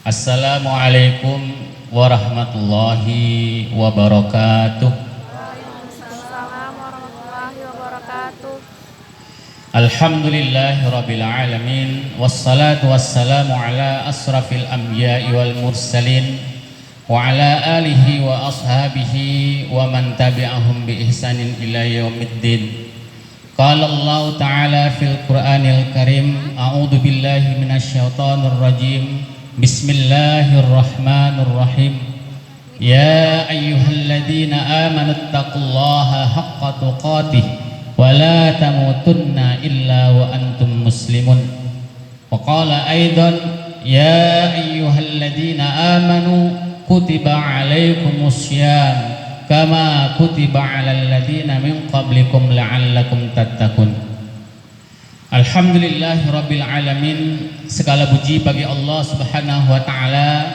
Assalamualaikum warahmatullahi wabarakatuh. Waalaikumsalam warahmatullahi wabarakatuh. Alhamdulillahirabbil alamin wassalatu wassalamu ala asrafil anbiya'i wal mursalin wa ala alihi wa ashabihi wa man tabi'ahum bi ihsanin ila yaumiddin. Qala Allah ta'ala fil Qur'anil Karim, a'udzu billahi minasyaitonir rajim. Bismillahirrahmanirrahim. Ya ayyuhalladzina amanu taqullaha haqqa tuqatih wa la tamutunna illa wa antum muslimun. Wa qala aidan ya ayyuhalladzina amanu kutiba alaikumussyam kama kutiba alal ladzina min qablikum la'allakum tattaqun. Alhamdulillahirabbil alamin. Segala puji bagi Allah Subhanahu wa taala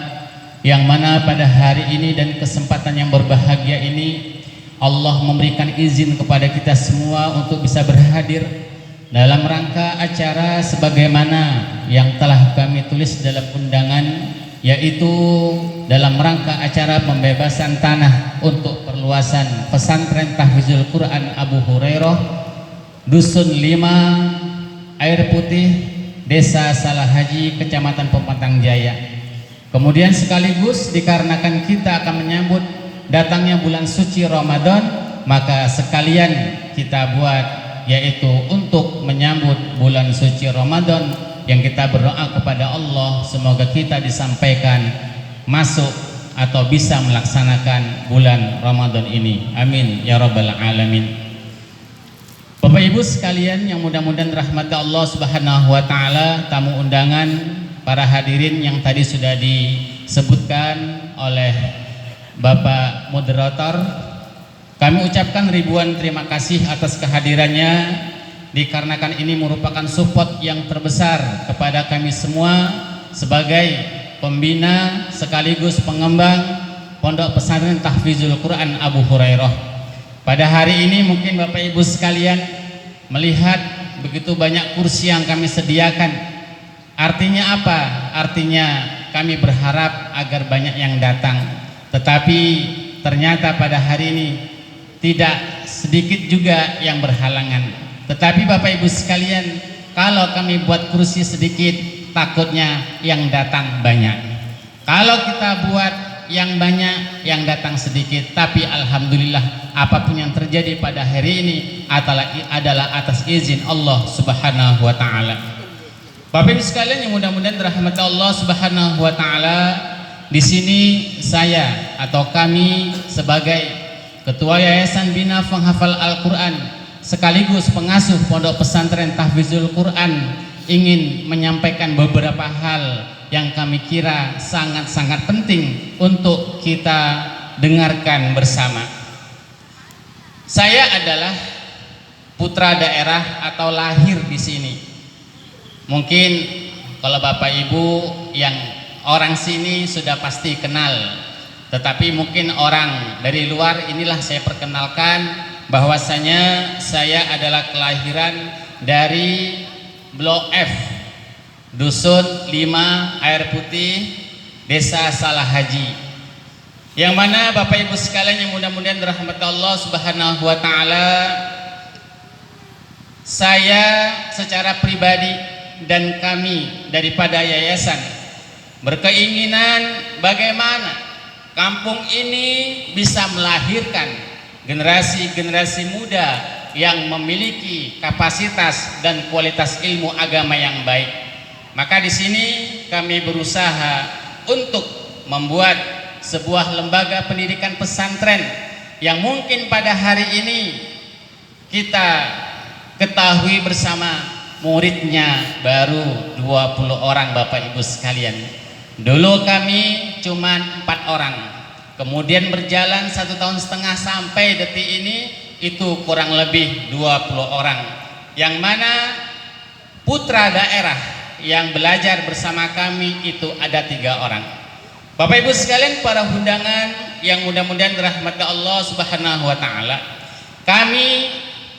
yang mana pada hari ini dan kesempatan yang berbahagia ini Allah memberikan izin kepada kita semua untuk bisa berhadir dalam rangka acara sebagaimana yang telah kami tulis dalam undangan, yaitu dalam rangka acara pembebasan tanah untuk perluasan pesantren Tahfizul Quran Abu Hurairah, Dusun 5, Air Putih, Desa Salahaji, Kecamatan Pematang Jaya. Kemudian sekaligus dikarenakan kita akan menyambut datangnya bulan suci Ramadan, maka sekalian kita buat yaitu untuk menyambut bulan suci Ramadan yang kita berdoa kepada Allah semoga kita disampaikan masuk atau bisa melaksanakan bulan Ramadan ini. Amin ya rabbal alamin. Bapak Ibu sekalian yang mudah-mudahan rahmat Allah Subhanahu wa taala, tamu undangan, para hadirin yang tadi sudah disebutkan oleh Bapak moderator, kami ucapkan ribuan terima kasih atas kehadirannya dikarenakan ini merupakan support yang terbesar kepada kami semua sebagai pembina sekaligus pengembang Pondok Pesantren Tahfizul Quran Abu Hurairah. Pada hari ini mungkin Bapak Ibu sekalian melihat begitu banyak kursi yang kami sediakan. Artinya apa? Artinya kami berharap agar banyak yang datang. Tetapi ternyata pada hari ini tidak sedikit juga yang berhalangan. Tetapi Bapak Ibu sekalian, kalau kami buat kursi sedikit, takutnya yang datang banyak. Kalau kita buat yang banyak, yang datang sedikit. Tapi alhamdulillah apapun yang terjadi pada hari ini adalah atas izin Allah Subhanahu wa taala. Bapak Ibu sekalian yang mudah-mudahan dirahmati Allah Subhanahu wa taala, di sini saya atau kami sebagai Ketua Yayasan Bina Penghafal Al-Qur'an sekaligus pengasuh Pondok Pesantren Tahfizul Quran ingin menyampaikan beberapa hal yang kami kira sangat-sangat penting untuk kita dengarkan bersama. Saya adalah putra daerah atau lahir di sini. Mungkin kalau Bapak Ibu yang orang sini sudah pasti kenal, tetapi mungkin orang dari luar inilah saya perkenalkan bahwasanya saya adalah kelahiran dari Blok F, Dusun 5, Air Putih, Desa Salahaji, yang mana Bapak Ibu sekalian yang mudah-mudahan dirahmati Allah Subhanahu wa taala, saya secara pribadi dan kami daripada yayasan berkeinginan bagaimana kampung ini bisa melahirkan generasi-generasi muda yang memiliki kapasitas dan kualitas ilmu agama yang baik. Maka di sini kami berusaha untuk membuat sebuah lembaga pendidikan pesantren yang mungkin pada hari ini kita ketahui bersama muridnya baru 20 orang Bapak Ibu sekalian. Dulu kami cuma 4 orang, kemudian berjalan 1,5 tahun sampai detik ini itu kurang lebih 20 orang, yang mana putra daerah yang belajar bersama kami itu ada 3 orang. Bapak Ibu sekalian para undangan yang mudah-mudahan dirahmati Allah Subhanahu wa taala, kami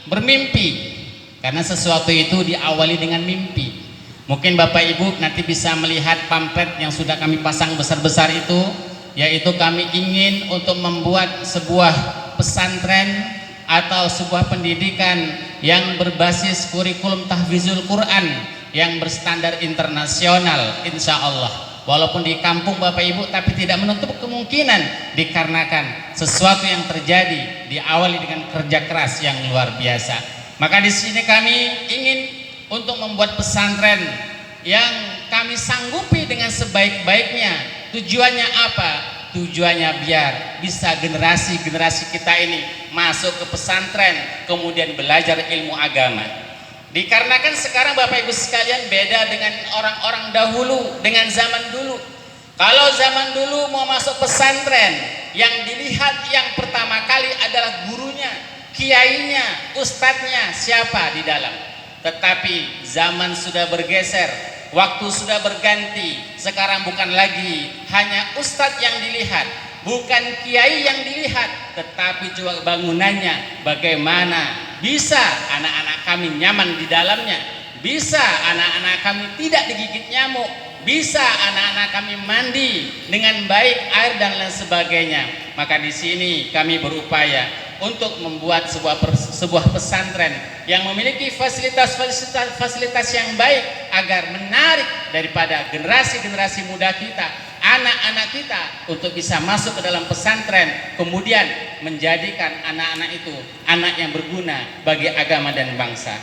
bermimpi karena sesuatu itu diawali dengan mimpi. Mungkin Bapak Ibu nanti bisa melihat pamflet yang sudah kami pasang besar-besar itu, yaitu kami ingin untuk membuat sebuah pesantren atau sebuah pendidikan yang berbasis kurikulum tahfizul Quran yang berstandar internasional, insya Allah. Walaupun di kampung Bapak Ibu, tapi tidak menutup kemungkinan dikarenakan sesuatu yang terjadi diawali dengan kerja keras yang luar biasa. Maka di sini kami ingin untuk membuat pesantren yang kami sanggupi dengan sebaik-baiknya. Tujuannya apa? Tujuannya biar bisa generasi-generasi kita ini masuk ke pesantren, kemudian belajar ilmu agama. Dikarenakan sekarang Bapak Ibu sekalian beda dengan orang-orang dahulu, dengan zaman dulu. Kalau zaman dulu mau masuk pesantren, yang dilihat yang pertama kali adalah gurunya, kiainya, ustadznya, siapa di dalam. Tetapi zaman sudah bergeser, waktu sudah berganti. Sekarang bukan lagi hanya ustadz yang dilihat, bukan kiai yang dilihat, tetapi juga bangunannya, bagaimana bisa anak-anak kami nyaman di dalamnya, bisa anak-anak kami tidak digigit nyamuk, bisa anak-anak kami mandi dengan baik air dan lain sebagainya. Maka di sini kami berupaya untuk membuat sebuah pesantren yang memiliki fasilitas yang baik agar menarik daripada generasi-generasi muda kita, anak-anak kita untuk bisa masuk ke dalam pesantren, kemudian menjadikan anak-anak itu anak yang berguna bagi agama dan bangsa.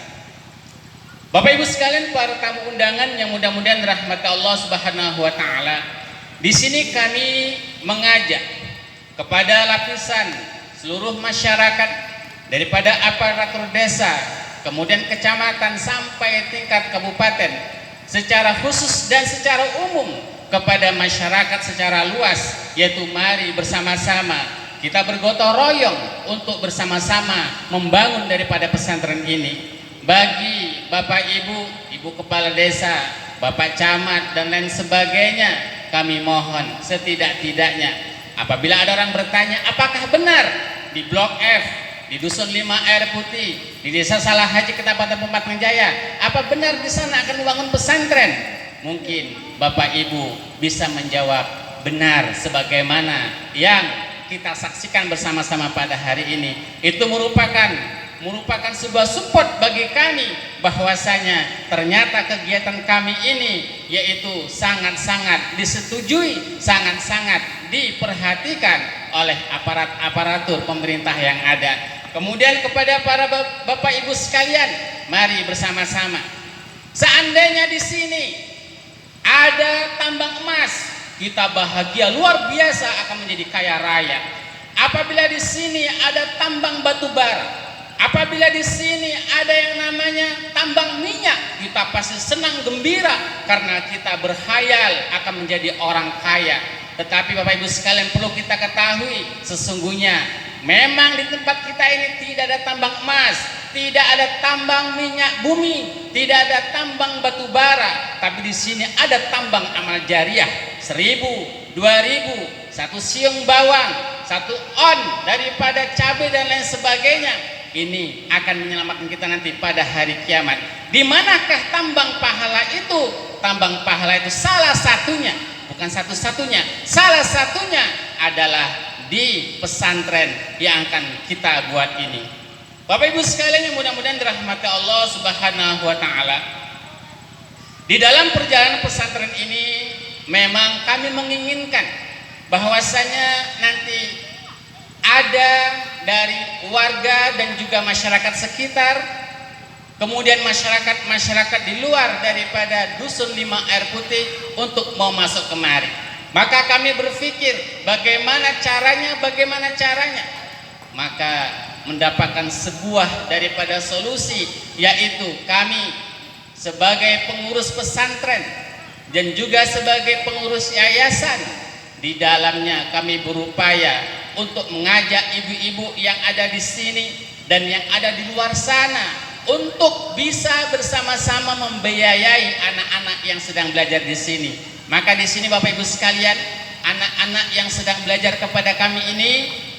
Bapak Ibu sekalian, para tamu undangan yang mudah-mudahan rahmat Allah Subhanahu wa taala, di sini kami mengajak kepada lapisan seluruh masyarakat daripada aparatur desa, kemudian kecamatan sampai tingkat kabupaten, secara khusus dan secara umum kepada masyarakat secara luas, yaitu mari bersama-sama kita bergotong royong untuk bersama-sama membangun daripada pesantren ini. Bagi Bapak Ibu, Ibu Kepala Desa, Bapak Camat dan lain sebagainya, kami mohon setidak-tidaknya apabila ada orang bertanya apakah benar di Blok F, di Dusun 5 Air Putih, di Desa Salah Haji, Kecamatan Pematang Jaya, apa benar di sana akan membangun pesantren? Mungkin Bapak Ibu bisa menjawab benar, sebagaimana yang kita saksikan bersama-sama pada hari ini. Itu merupakan sebuah support bagi kami bahwasanya ternyata kegiatan kami ini yaitu sangat-sangat disetujui, sangat-sangat diperhatikan oleh aparatur pemerintah yang ada. Kemudian kepada para Bapak Ibu sekalian, mari bersama-sama. Seandainya di sini ada tambang emas, kita bahagia luar biasa akan menjadi kaya raya. Apabila di sini ada tambang batu bara, apabila di sini ada yang namanya tambang minyak, kita pasti senang gembira karena kita berkhayal akan menjadi orang kaya. Tetapi Bapak Ibu sekalian, perlu kita ketahui sesungguhnya memang di tempat kita ini tidak ada tambang emas, tidak ada tambang minyak bumi, tidak ada tambang batu bara, tapi di sini ada tambang amal jariah. 1.000, 2.000, 1 siung bawang, 1 on daripada cabai dan lain sebagainya. Ini akan menyelamatkan kita nanti pada hari kiamat. Di manakah tambang pahala itu? Tambang pahala itu salah satunya, bukan satu-satunya, salah satunya adalah di pesantren yang akan kita buat ini. Bapak Ibu sekalian yang mudah-mudahan dirahmati Allah Subhanahu wa taala, di dalam perjalanan pesantren ini memang kami menginginkan bahwasanya nanti ada dari warga dan juga masyarakat sekitar, kemudian masyarakat di luar daripada Dusun 5 Air Putih untuk mau masuk kemari. Maka kami berpikir bagaimana caranya, maka mendapatkan sebuah daripada solusi, yaitu kami sebagai pengurus pesantren dan juga sebagai pengurus yayasan, di dalamnya kami berupaya untuk mengajak ibu-ibu yang ada di sini dan yang ada di luar sana untuk bisa bersama-sama membiayai anak-anak yang sedang belajar di sini. Maka di sini Bapak Ibu sekalian, anak-anak yang sedang belajar kepada kami ini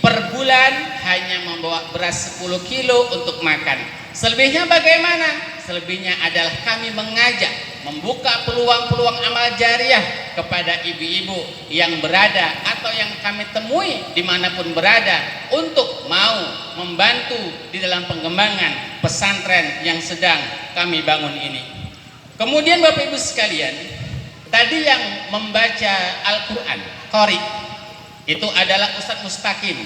per bulan hanya membawa beras 10 kilo untuk makan. Selebihnya bagaimana? Selebihnya adalah kami mengajak, membuka peluang-peluang amal jariah kepada ibu-ibu yang berada atau yang kami temui dimanapun berada untuk mau membantu di dalam pengembangan pesantren yang sedang kami bangun ini. Kemudian Bapak Ibu sekalian, tadi yang membaca Al-Quran, Qori, itu adalah Ustadz Mustaqim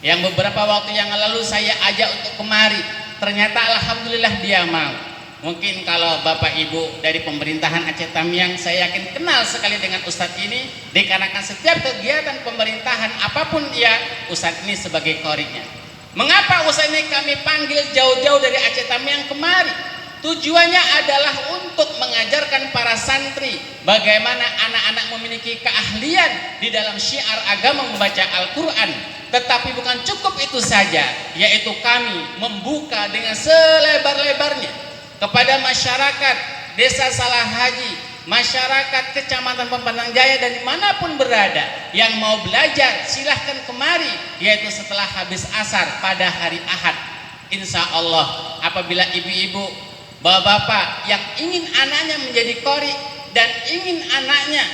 yang beberapa waktu yang lalu saya ajak untuk kemari. Ternyata alhamdulillah dia mau. Mungkin kalau Bapak Ibu dari pemerintahan Aceh Tamiang, saya yakin kenal sekali dengan Ustadz ini, dikarenakan setiap kegiatan pemerintahan apapun Ustadz ini sebagai qorinya. Mengapa Ustadz ini kami panggil jauh-jauh dari Aceh Tamiang kemari? Tujuannya adalah untuk mengajarkan para santri bagaimana anak-anak memiliki keahlian di dalam syiar agama membaca Al-Quran. Tetapi bukan cukup itu saja, yaitu kami membuka dengan selebar-lebarnya kepada masyarakat Desa Salah Haji, masyarakat Kecamatan Pempendang Jaya dan dimanapun berada yang mau belajar silahkan kemari, yaitu setelah habis asar pada hari Ahad. Insya Allah apabila ibu-ibu, bapak-bapak yang ingin anaknya menjadi qori dan ingin anaknya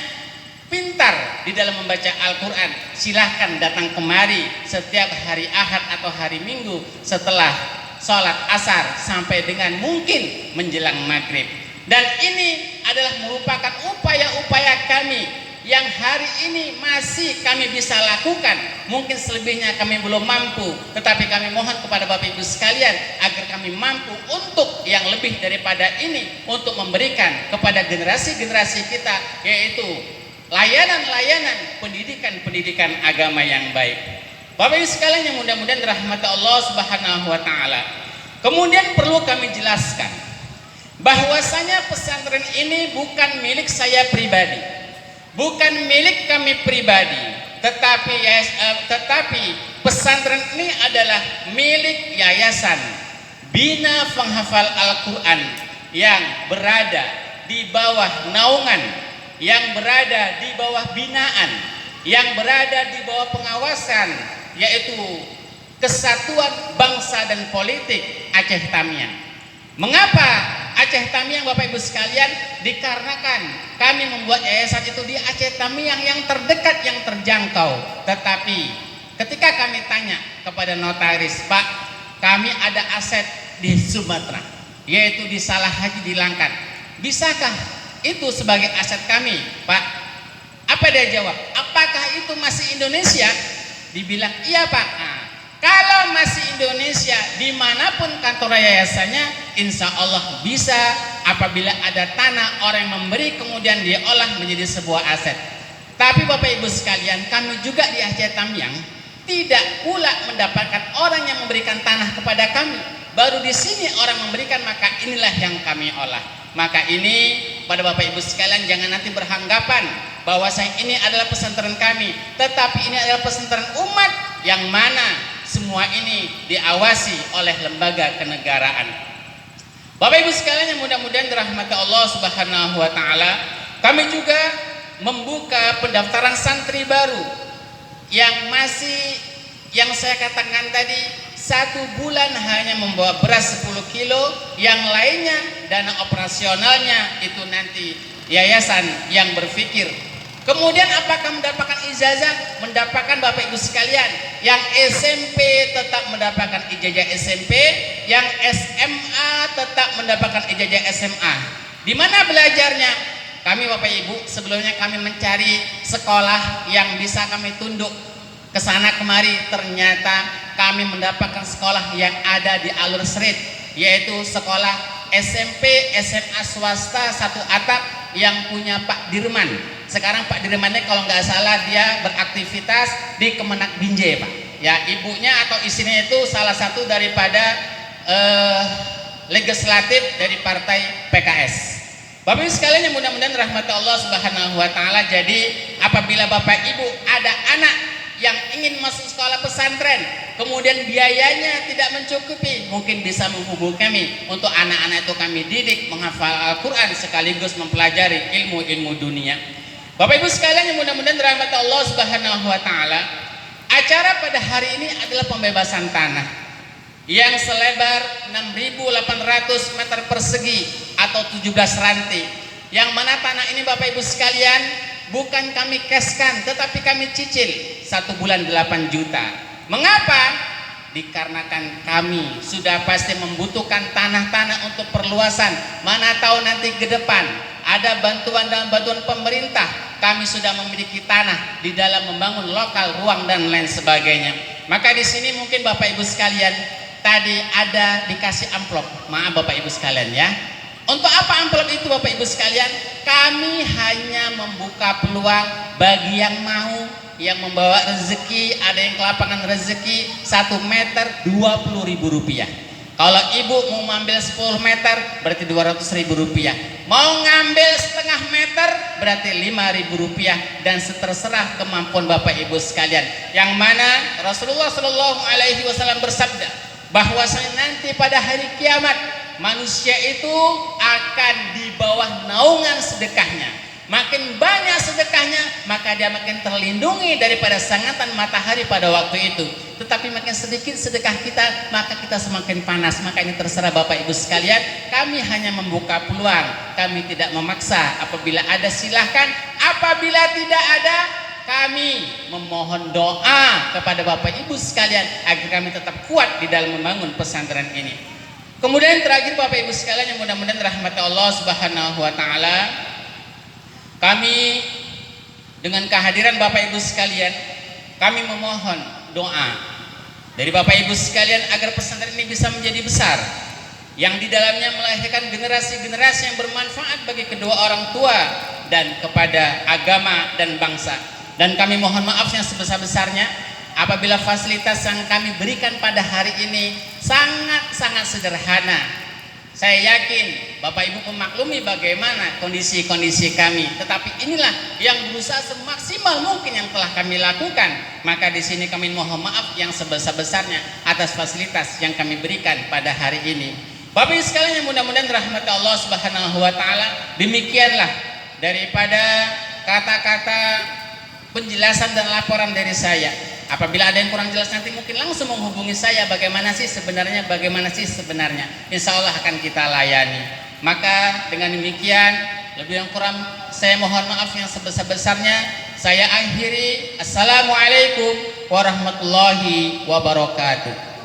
pintar di dalam membaca Al-Quran, silahkan datang kemari setiap hari Ahad atau hari Minggu setelah sholat asar sampai dengan mungkin menjelang maghrib. Dan ini adalah merupakan upaya-upaya kami yang hari ini masih kami bisa lakukan. Mungkin selebihnya kami belum mampu, tetapi kami mohon kepada Bapak Ibu sekalian agar kami mampu untuk yang lebih daripada ini, untuk memberikan kepada generasi-generasi kita, yaitu layanan-layanan pendidikan agama yang baik. Bapak Ibu sekalian yang mudah-mudahan dirahmati Allah Subhanahu wa taala. Kemudian perlu kami jelaskan bahwasanya pesantren ini bukan milik saya pribadi, bukan milik kami pribadi, tetapi pesantren ini adalah milik Yayasan Bina Penghafal Al-Quran yang berada di bawah naungan, yang berada di bawah binaan, yang berada di bawah pengawasan, yaitu Kesatuan Bangsa dan Politik Aceh Tamiang. Mengapa Aceh Tamiang, Bapak Ibu sekalian? Dikarenakan kami membuat yayasan itu di Aceh Tamiang yang terdekat, yang terjangkau. Tetapi ketika kami tanya kepada notaris, Pak, kami ada aset di Sumatera, yaitu di Salah Haji di Langkat, bisakah itu sebagai aset kami, Pak? Apa dia jawab? Apakah itu masih Indonesia? Dibilang iya, Pak. Nah, kalau masih Indonesia, dimanapun kantor yayasannya, insya Allah bisa. Apabila ada tanah orang yang memberi kemudian diolah menjadi sebuah aset. Tapi Bapak Ibu sekalian, kami juga di Aceh Tamiang tidak pula mendapatkan orang yang memberikan tanah kepada kami. Baru di sini orang memberikan, maka inilah yang kami olah. Maka ini pada Bapak Ibu sekalian jangan nanti beranggapan bahwa ini adalah pesantren kami, tetapi ini adalah pesantren umat yang mana semua ini diawasi oleh lembaga kenegaraan. Bapak Ibu sekalian yang mudah-mudahan dirahmati Allah Subhanahu wa taala, kami juga membuka pendaftaran santri baru yang saya katakan tadi, 1 bulan hanya membawa beras 10 kilo, yang lainnya dana operasionalnya itu nanti yayasan yang berpikir. Kemudian apakah mendapatkan ijazah? Mendapatkan Bapak Ibu sekalian. Yang SMP tetap mendapatkan ijazah SMP, yang SMA tetap mendapatkan ijazah SMA. Di mana belajarnya? Kami Bapak Ibu sebelumnya kami mencari sekolah yang bisa kami tunduk ke sana kemari, ternyata kami mendapatkan sekolah yang ada di alur Serit, yaitu sekolah SMP SMA swasta satu atap yang punya Pak Dirman. Sekarang Pak Dirmannya kalau nggak salah dia beraktivitas di Kemenak Binjai, Pak. Ya, ibunya atau istrinya itu salah satu daripada legislatif dari partai PKS. Bapak Ibu sekalian yang mudah-mudahan rahmat Allah Subhanahu wa taala. Jadi apabila Bapak Ibu ada anak yang ingin masuk sekolah pesantren, kemudian biayanya tidak mencukupi, mungkin bisa menghubungi kami untuk anak-anak itu kami didik menghafal Al-Quran sekaligus mempelajari ilmu-ilmu dunia. Bapak Ibu sekalian yang mudah-mudahan dirahmati Allah Subhanahu wa taala, acara pada hari ini adalah pembebasan tanah yang selebar 6.800 meter persegi atau 17 rantai Yang mana tanah ini Bapak Ibu sekalian bukan kami keskan, tetapi kami cicil 1 bulan 8 juta. Mengapa? Dikarenakan kami sudah pasti membutuhkan tanah-tanah untuk perluasan. Mana tahu nanti ke depan ada bantuan dan bantuan pemerintah, kami sudah memiliki tanah di dalam membangun lokal, ruang dan lain sebagainya. Maka di sini mungkin Bapak Ibu sekalian tadi ada dikasih amplop. Maaf Bapak Ibu sekalian ya. Untuk apa amplop itu Bapak Ibu sekalian? Kami hanya membuka peluang bagi yang mau, yang membawa rezeki. Ada yang kelapangan rezeki 1 meter 20.000 rupiah. Kalau ibu mau ngambil 10 meter berarti 200.000 rupiah. Mau ngambil setengah meter berarti 5.000 rupiah. Dan terserah kemampuan Bapak Ibu sekalian. Yang mana Rasulullah SAW bersabda bahwasanya nanti pada hari kiamat manusia itu akan di bawah naungan sedekahnya. Makin banyak sedekahnya, maka dia makin terlindungi daripada sangatan matahari pada waktu itu. Tetapi makin sedikit sedekah kita, maka kita semakin panas. Maka ini terserah Bapak Ibu sekalian. Kami hanya membuka peluang, kami tidak memaksa. Apabila ada silahkan, apabila tidak ada, kami memohon doa kepada Bapak Ibu sekalian agar kami tetap kuat di dalam membangun pesantren ini. Kemudian terakhir Bapak Ibu sekalian yang mudah-mudahan rahmat Allah Subhanahu wa taala, kami dengan kehadiran Bapak Ibu sekalian, kami memohon doa dari Bapak Ibu sekalian agar pesantren ini bisa menjadi besar, yang di dalamnya melahirkan generasi-generasi yang bermanfaat bagi kedua orang tua dan kepada agama dan bangsa. Dan kami mohon maaf yang sebesar-besarnya apabila fasilitas yang kami berikan pada hari ini sangat-sangat sederhana. Saya yakin Bapak Ibu memaklumi bagaimana kondisi-kondisi kami, tetapi inilah yang berusaha semaksimal mungkin yang telah kami lakukan. Maka di sini kami mohon maaf yang sebesar-besarnya atas fasilitas yang kami berikan pada hari ini. Bapak Ibu sekalian yang mudah-mudahan rahmat Allah Subhanahu wa taala, demikianlah daripada kata-kata penjelasan dan laporan dari saya. Apabila ada yang kurang jelas nanti mungkin langsung menghubungi saya bagaimana sih sebenarnya. Insya Allah akan kita layani. Maka dengan demikian lebih yang kurang saya mohon maaf yang sebesar-besarnya. Saya akhiri. Assalamualaikum warahmatullahi wabarakatuh.